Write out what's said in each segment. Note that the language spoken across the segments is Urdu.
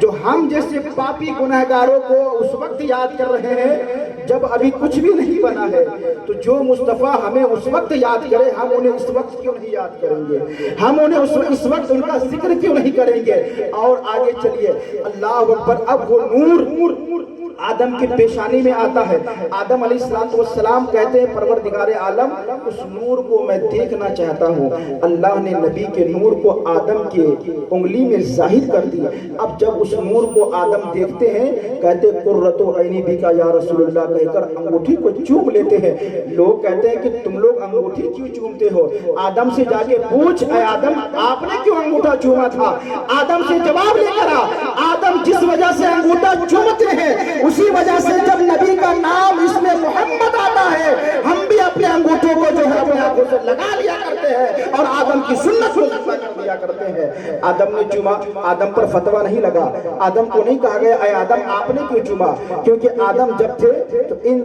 جو ہم جیسے پاپی گنہگاروں کو اس وقت یاد کر رہے ہیں جب ابھی کچھ بھی نہیں بنا ہے، تو جو مصطفیٰ ہمیں اس وقت یاد کرے ہم انہیں اس وقت کیوں نہیں یاد کریں گے؟ ہم انہیں اس وقت ان کا ذکر کیوں نہیں کریں گے؟ اور آگے چلیے، اللہ اکبر۔ اب وہ نور آدم کی پیشانی میں آتا ہے۔ آدم علیہ السلام کہتے ہیں پروردگار عالم اس نور کو میں دیکھنا چاہتا ہوں۔ اللہ نے نبی کے نور کو آدم کے انگلی میں ظاہر کر دیا۔ اب جب اس نور کو آدم دیکھتے ہیں کہتے قرۃ عینی بک یا رسول اللہ کہہ کر انگوٹھی کو چوم لیتے ہیں۔ لوگ کہتے ہیں کہ تم لوگ انگوٹھی کیوں چومتے ہو؟ آدم سے جا کے پوچھ، اے آدم آپ نے کیوں انگوٹھا چوما تھا؟ آدم سے جواب لے کر آ۔ آدم جس وجہ سے انگوٹھا چومتے ہیں اسی وجہ سے جب نبی کا نام اس میں محمد آتا ہے ہم بھی اپنے انگوٹھوں کو جو ہے اپنے آنکھوں سے لگا لیا کرتے ہیں اور آدم کی سنت کو دفع کر دیا کرتے ہیں۔ آدم نے چوما، آدم پر فتویٰ نہیں لگا، آدم کو نہیں کہا گیا اے آدم آپ نے کیوں چوما، کیونکہ آدم جب تھے تو ان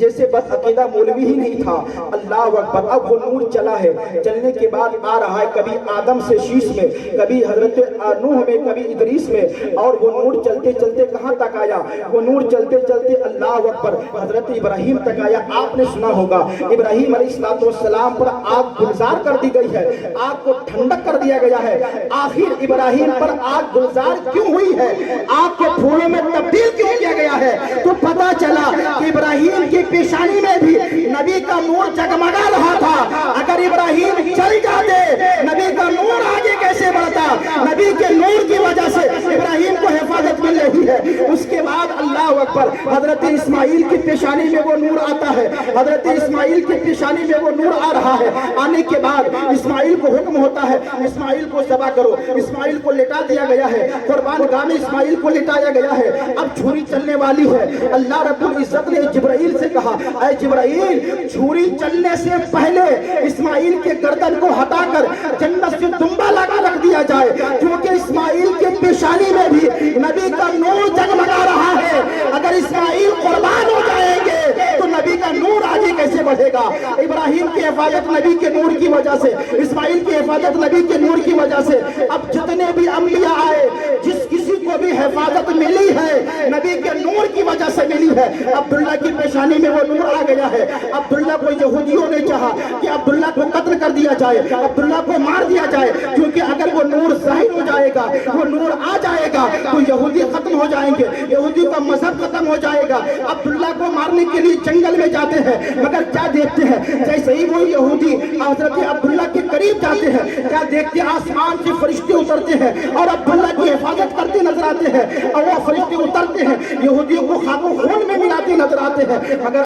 جیسے بد عقیدہ مولوی ہی نہیں تھا۔ اللہ اکبر۔ اب وہ نور چلا ہے، چلنے کے بعد آ رہا ہے کبھی آدم سے شیش میں، کبھی حضرت نوح میں، کبھی ادریس میں، اور وہ نور چلتے چلتے کہاں تک آیا؟ وہ نور چلتے چلتے اللہ اکبر حضرت ابراہیم تک آیا۔ آپ نے سنا ہوگا ابراہیم علیہ السلام پر آگ گلزار کر دی گئی ہے، آگ کو ٹھنڈک کر دیا گیا ہے۔ آخر ابراہیم پر آگ گلزار کیوں ہوئی ہے؟ آگ کے پھولوں میں تبدیل کیوں کیا گیا ہے؟ تو پتا چلا کہ ابراہیم کی پیشانی میں بھی نبی کا نور جگمگا رہا تھا۔ اگر ابراہیم چل جاتے نبی کا نور آگے کیسے بڑھتا؟ نبی کے نور کی وجہ سے ابراہیم کو حفاظت مل رہی ہے۔ اس کے بعد اللہ اکبر حضرت اسماعیل کی پیشانی میں وہ نور آتا ہے، حضرت اسماعیل کی پیشانی میں وہ نور آ رہا ہے۔ آنے کے بعد اسماعیل کو حکم ہوتا ہے اسماعیل کو ذبح کرو، اسماعیل کو لٹا دیا گیا ہے، قربان گاہ میں اسماعیل کو لٹایا گیا ہے۔ اب چھری چلنے والی ہے۔ اللہ رب العزت نے جبرائیل سے کہا اے جبرائیل چھری چلنے سے پہلے اسماعیل کے گردن کو ہٹا کر جنت سے دمبا لگا رکھ دیا جائے، کیونکہ اسماعیل کے پیشانی میں بھی نبی کا نور جگمگا رہا ہے۔ اگر اسماعیل قربان ہو جائیں گے تو نبی کا نور آگے کیسے بڑھے گا؟ ابراہیم کی حفاظت نبی کے نور کی وجہ سے، اسماعیل کی حفاظت نبی کے نور کی وجہ سے۔ اب جتنے بھی انبیاء آئے جس کسی کو بھی حفاظت ملی ہے نبی کے نور کی وجہ سے ملی ہے۔ عبداللہ کی پیشانی میں وہ نور آ گیا ہے۔ عبداللہ کو یہودیوں نے چاہا کہ عبداللہ کو قتل کر دیا جائے، عبداللہ کو مار دیا جائے، کیونکہ اگر وہ نور ظاہر ہو جائے گا، وہ نور آ جائے گا تو یہودی ختم ہو جائیں گے، یہودی کا مذہب ختم ہو جائے گا۔ عبداللہ کو مارنے کے لیے جنگل میں جاتے ہیں، مگر کیا دیکھتے ہیں؟ جیسے ہی وہ یہودی حضرت عبداللہ کے قریب جاتے ہیں کیا دیکھتے ہیں؟ آسمان سے فرشتے اترتے ہیں اور عبداللہ کی حفاظت کرتے نظر آتے ہیں، اور وہ فرشتے اترتے ہیں یہودیوں کو خاک و خون میں ملاتے نظر آتے ہیں، مگر